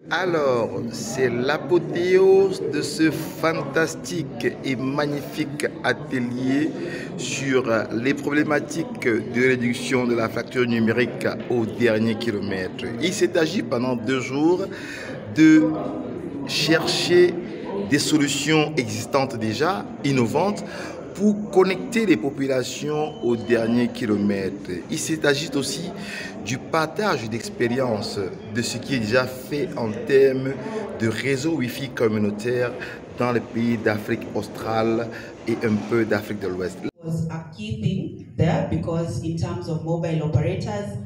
Alors, c'est l'apothéose de ce fantastique et magnifique atelier sur les problématiques de réduction de la fracture numérique au dernier kilomètre. Il s'est agi pendant 2 jours de chercher des solutions existantes déjà, innovantes, pour connecter les populations au dernier kilomètre. Il s'agit aussi du partage d'expériences de ce qui est déjà fait en termes de réseau Wi-Fi communautaire dans les pays d'Afrique australe et un peu d'Afrique de l'Ouest. Was a key thing there because in terms of mobile operators,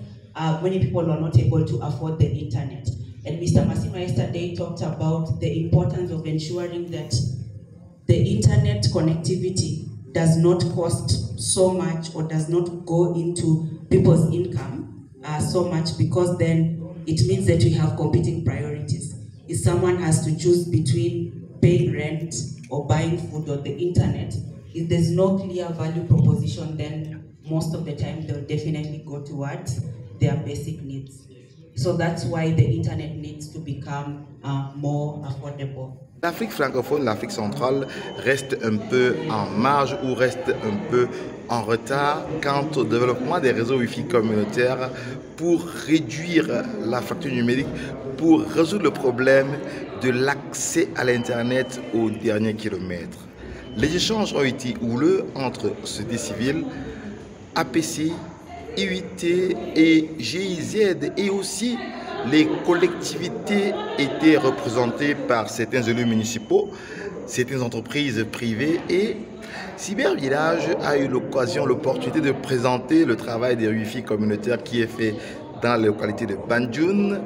many people are not able to afford the internet. And Mr. Massima yesterday talked about the importance of ensuring that the internet connectivity does not cost so much or does not go into people's income so much, because then it means that we have competing priorities. If someone has to choose between paying rent or buying food on the internet, if there's no clear value proposition, then most of the time they'll definitely go towards their basic needs. So that's why the internet needs to become more affordable. L'Afrique francophone, l'Afrique centrale reste un peu en marge ou reste un peu en retard quant au développement des réseaux Wi-Fi communautaires pour réduire la fracture numérique, pour résoudre le problème de l'accès à l'Internet au dernier kilomètre. Les échanges ont été houleux entre société civile, APC, IUT et GIZ, et aussi les collectivités étaient représentées par certains élus municipaux, certaines entreprises privées, et Cybervillage a eu l'opportunité de présenter le travail des Wi-Fi communautaires qui est fait dans la localité de Banjul,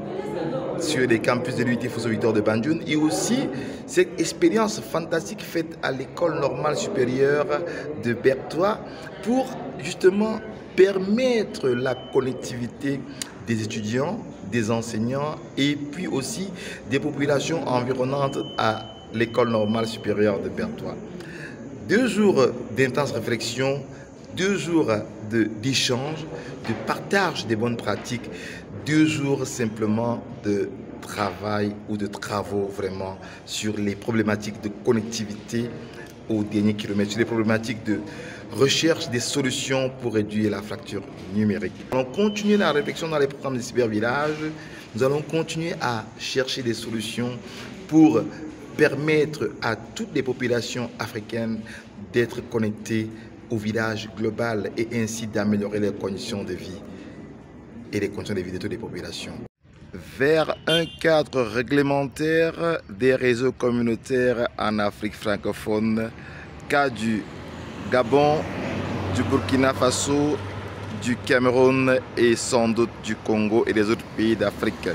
sur les campus de l'UT Fosso Victor de Banjul, et aussi cette expérience fantastique faite à l'école normale supérieure de Bertois pour justement permettre la connectivité des étudiants, des enseignants et puis aussi des populations environnantes à l'école normale supérieure de Bertois. 2 jours d'intense réflexion, 2 jours d'échange, de partage des bonnes pratiques, 2 jours simplement de travail ou de travaux vraiment sur les problématiques de connectivité au dernier kilomètre, sur les problématiques de recherche des solutions pour réduire la fracture numérique. Nous allons continuer la réflexion dans les programmes de cybervillage. Nous allons continuer à chercher des solutions pour permettre à toutes les populations africaines d'être connectées au village global et ainsi d'améliorer les conditions de vie et les conditions de vie de toutes les populations. Vers un cadre réglementaire des réseaux communautaires en Afrique francophone, cas du Gabon, du Burkina Faso, du Cameroun et sans doute du Congo et des autres pays d'Afrique.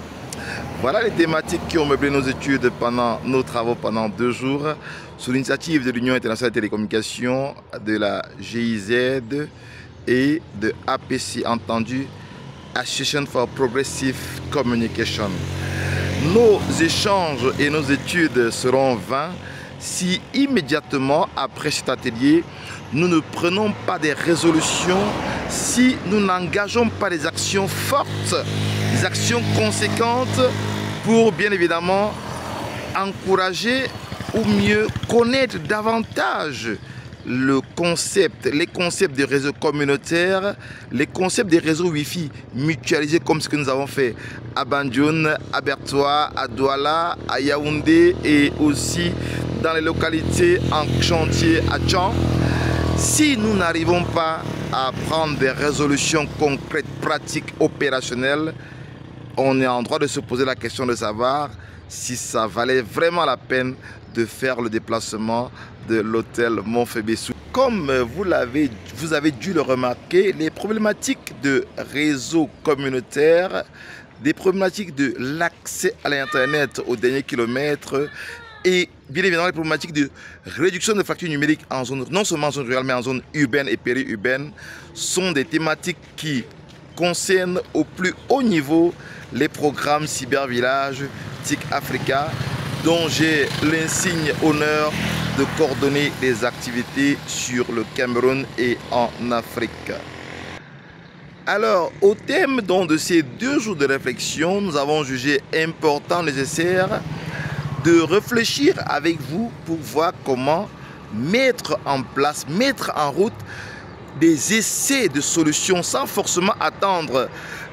Voilà les thématiques qui ont meublé nos études pendant nos travaux pendant 2 jours sous l'initiative de l'Union internationale des télécommunications, de la GIZ et de APC, entendu Association for Progressive Communication. Nos échanges et nos études seront vains si immédiatement après cet atelier, nous ne prenons pas des résolutions, si nous n'engageons pas des actions fortes, des actions conséquentes pour bien évidemment encourager ou mieux connaître davantage les concepts des réseaux communautaires, les concepts des réseaux Wi-Fi mutualisés comme ce que nous avons fait à Banjul, à Bertois, à Douala, à Yaoundé et aussi dans les localités en chantier à Tchang. Si nous n'arrivons pas à prendre des résolutions concrètes, pratiques, opérationnelles, on est en droit de se poser la question de savoir si ça valait vraiment la peine de faire le déplacement de l'hôtel Montfébessou. Comme vous avez dû le remarquer, les problématiques de réseau communautaire, des problématiques de l'accès à l'Internet au dernier kilomètre et bien évidemment les problématiques de réduction de fracture numérique en zone, non seulement en zone rurale mais en zone urbaine et périurbaine, sont des thématiques qui concernent au plus haut niveau les programmes Cybervillage, TIC Africa, dont j'ai l'insigne honneur de coordonner les activités sur le Cameroun et en Afrique. Alors, au thème donc, de ces 2 jours de réflexion, nous avons jugé important, nécessaire de réfléchir avec vous pour voir comment mettre en place, mettre en route des essais de solutions sans forcément attendre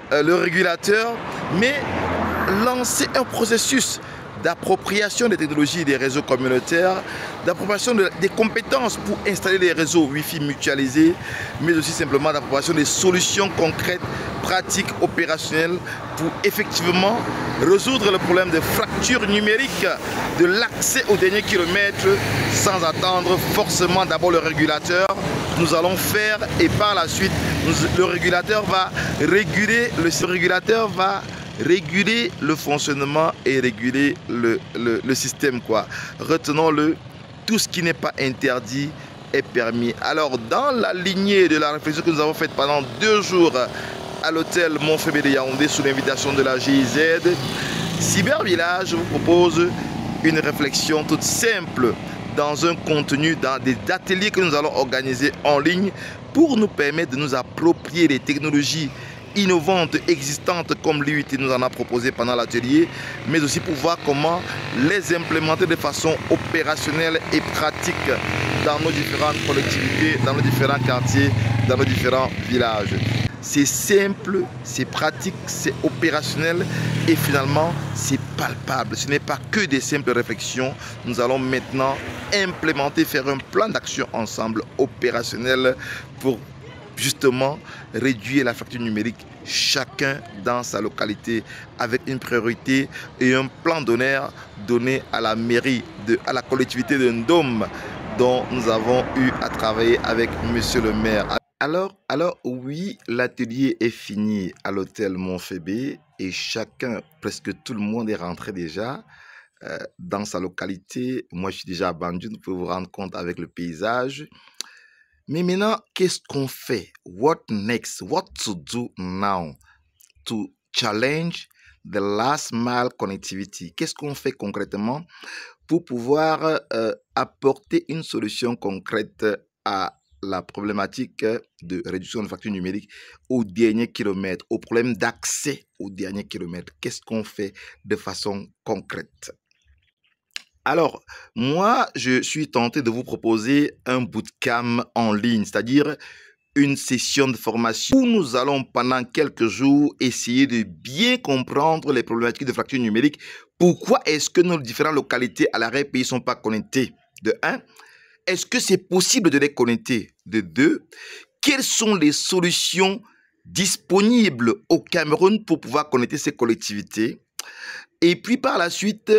le régulateur, mais lancer un processus d'appropriation des technologies des réseaux communautaires, d'appropriation des compétences pour installer les réseaux Wi-Fi mutualisés, mais aussi simplement d'appropriation des solutions concrètes, pratiques, opérationnelles pour effectivement résoudre le problème de fracture numérique, de l'accès au dernier kilomètre sans attendre forcément d'abord le régulateur. Nous allons faire et par la suite, le régulateur va réguler, réguler le fonctionnement et réguler le système, quoi. Retenons-le, tout ce qui n'est pas interdit est permis. Alors, dans la lignée de la réflexion que nous avons faite pendant 2 jours à l'hôtel Montfébé de Yaoundé sous l'invitation de la GIZ, Cybervillage vous propose une réflexion toute simple dans un contenu, dans des ateliers que nous allons organiser en ligne pour nous permettre de nous approprier les technologies innovantes existantes comme l'IUT nous en a proposé pendant l'atelier, mais aussi pour voir comment les implémenter de façon opérationnelle et pratique dans nos différentes collectivités, dans nos différents quartiers, dans nos différents villages. C'est simple, c'est pratique, c'est opérationnel et finalement c'est palpable. Ce n'est pas que des simples réflexions. Nous allons maintenant implémenter, faire un plan d'action ensemble opérationnel pour justement réduire la fracture numérique, chacun dans sa localité, avec une priorité et un plan d'honneur donné à la mairie, à la collectivité de Ndom, dont nous avons eu à travailler avec monsieur le maire. Alors oui, l'atelier est fini à l'hôtel Montfébé et chacun, presque tout le monde est rentré déjà dans sa localité. Moi, je suis déjà à Bandjoun, vous pouvez vous rendre compte avec le paysage. Mais maintenant, qu'est-ce qu'on fait? What next? What to do now to challenge the last mile connectivity? Qu'est-ce qu'on fait concrètement pour pouvoir apporter une solution concrète à la problématique de réduction de facture numérique au dernier kilomètre, au problème d'accès au dernier kilomètre? Qu'est-ce qu'on fait de façon concrète? Alors, moi, je suis tenté de vous proposer un bootcamp en ligne, c'est-à-dire une session de formation où nous allons pendant quelques jours essayer de bien comprendre les problématiques de fracture numérique. Pourquoi est-ce que nos différentes localités à l'arrière-pays ne sont pas connectées? De 1, est-ce que c'est possible de les connecter? De 2, quelles sont les solutions disponibles au Cameroun pour pouvoir connecter ces collectivités? Et puis par la suite,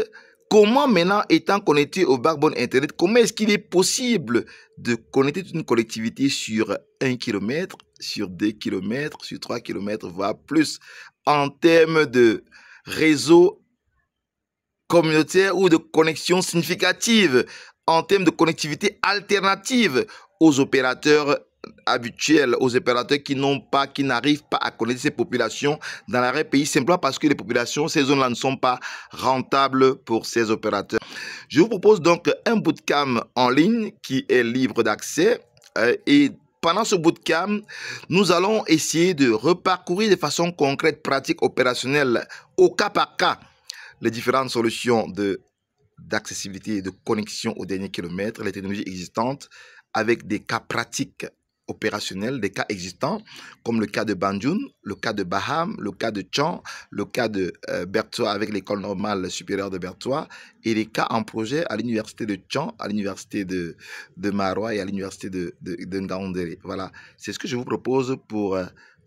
comment maintenant, étant connecté au backbone Internet, comment est-ce qu'il est possible de connecter toute une collectivité sur 1 km, sur 2 km, sur 3 km, voire plus, en termes de réseau communautaire ou de connexion significative, en termes de connectivité alternative aux opérateurs habituels, aux opérateurs qui n'arrivent pas à connecter ces populations dans l'arrière-pays simplement parce que les populations, ces zones-là ne sont pas rentables pour ces opérateurs. Je vous propose donc un bootcamp en ligne qui est libre d'accès et pendant ce bootcamp, nous allons essayer de reparcourir de façon concrète, pratique, opérationnelle, au cas par cas, les différentes solutions d'accessibilité et de connexion au dernier kilomètre, les technologies existantes, avec des cas pratiques opérationnels, des cas existants, comme le cas de Bandjoun, le cas de Baham, le cas de Tchan, le cas de Bertois avec l'école normale supérieure de Bertois, et les cas en projet à l'université de Tchan, à l'université de Marois et à l'université de Ngaoundéré. Voilà, c'est ce que je vous propose pour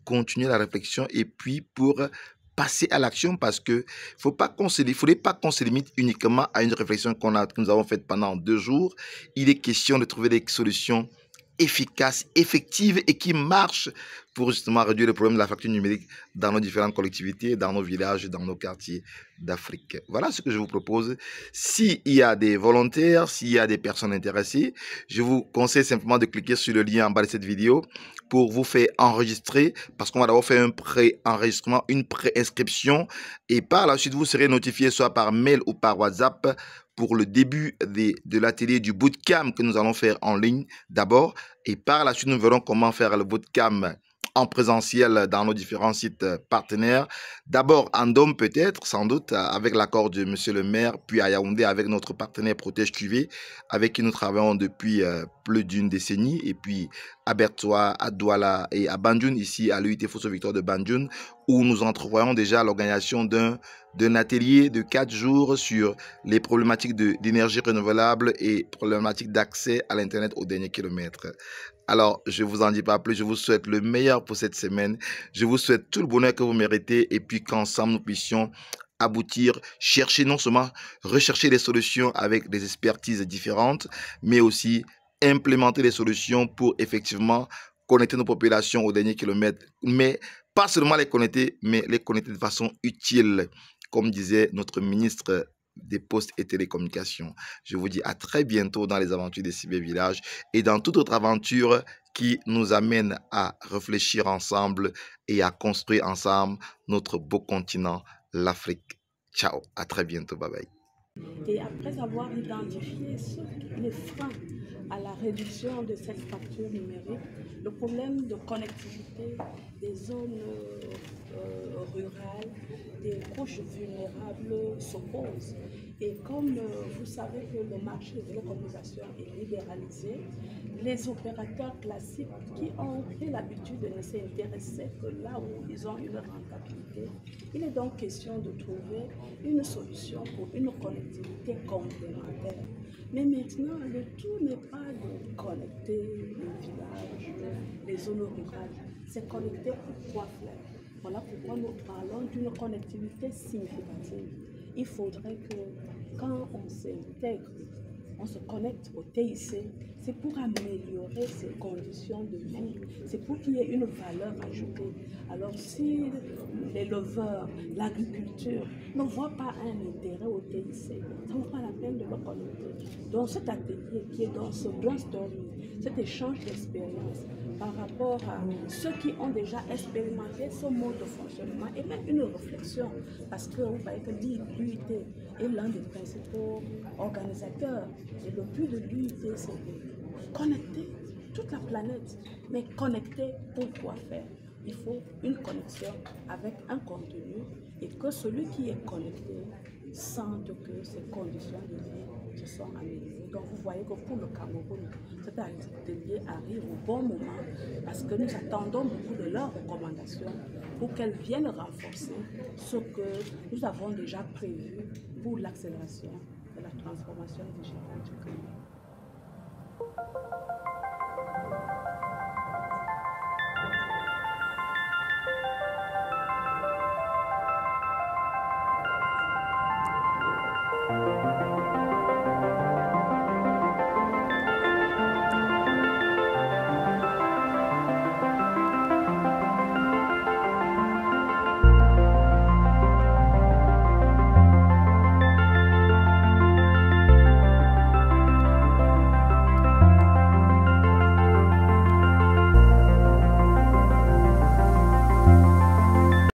continuer la réflexion et puis pour passer à l'action, parce que faudrait pas qu'on se limite uniquement à une réflexion que nous avons faite pendant 2 jours. Il est question de trouver des solutions efficaces, effectives et qui marchent pour justement réduire le problème de la fracture numérique dans nos différentes collectivités, dans nos villages, dans nos quartiers d'Afrique. Voilà ce que je vous propose. S'il y a des volontaires, s'il y a des personnes intéressées, je vous conseille simplement de cliquer sur le lien en bas de cette vidéo pour vous faire enregistrer, parce qu'on va d'abord faire un pré-enregistrement, une pré-inscription, et par la suite, vous serez notifié soit par mail ou par WhatsApp pour le début de l'atelier du bootcamp que nous allons faire en ligne d'abord, et par la suite, nous verrons comment faire le bootcamp en présentiel dans nos différents sites partenaires. D'abord en Dôme peut-être, sans doute, avec l'accord de Monsieur le maire, puis à Yaoundé avec notre partenaire Protège QV, avec qui nous travaillons depuis plus d'une décennie, et puis à Bertois, à Douala et à Banjul, ici à l'UIT Fosso Victoire de Banjul, où nous entrevoyons déjà l'organisation d'un atelier de 4 jours sur les problématiques d'énergie renouvelable et problématiques d'accès à l'Internet au dernier kilomètre. Alors, je ne vous en dis pas plus, je vous souhaite le meilleur pour cette semaine. Je vous souhaite tout le bonheur que vous méritez et puis qu'ensemble nous puissions aboutir, chercher non seulement rechercher des solutions avec des expertises différentes, mais aussi implémenter des solutions pour effectivement connecter nos populations au dernier kilomètre. Mais pas seulement les connecter, mais les connecter de façon utile, comme disait notre ministre des Postes et Télécommunications. Je vous dis à très bientôt dans les aventures des cybervillages et dans toute autre aventure qui nous amène à réfléchir ensemble et à construire ensemble notre beau continent, l'Afrique. Ciao, à très bientôt, bye bye. Et après avoir identifié les freins à la réduction de cette fracture numérique, le problème de connectivité des zones rurales, des couches vulnérables se pose. Et comme vous savez que le marché de la communication est libéralisé, les opérateurs classiques qui ont pris l'habitude de ne s'intéresser que là où ils ont une rentabilité, il est donc question de trouver une solution pour une connectivité complémentaire. Mais maintenant, le tout n'est pas de connecter les villages, les zones rurales, c'est connecter pour quoi faire. Voilà pourquoi nous parlons d'une connectivité significative. Il faudrait que quand on s'intègre, on se connecte au TIC, c'est pour améliorer ses conditions de vie, c'est pour qu'il y ait une valeur ajoutée. Alors si l'éleveur, l'agriculture ne voit pas un intérêt au TIC, ça ne vaut pas la peine de le connecter. Donc cet atelier qui est dans ce brainstorming, cet échange d'expérience par rapport à ceux qui ont déjà expérimenté ce mode de fonctionnement et même une réflexion, parce que vous voyez que l'UIT est l'un des principaux organisateurs et le but de l'UIT c'est de connecter toute la planète, mais connecter pour quoi faire? Il faut une connexion avec un contenu et que celui qui est connecté sente que ses conditions de vie se sont améliorées. Donc vous voyez que pour le Cameroun, cet atelier arrive au bon moment parce que nous attendons beaucoup de leurs recommandations pour qu'elles viennent renforcer ce que nous avons déjà prévu pour l'accélération de la transformation digitale du Cameroun.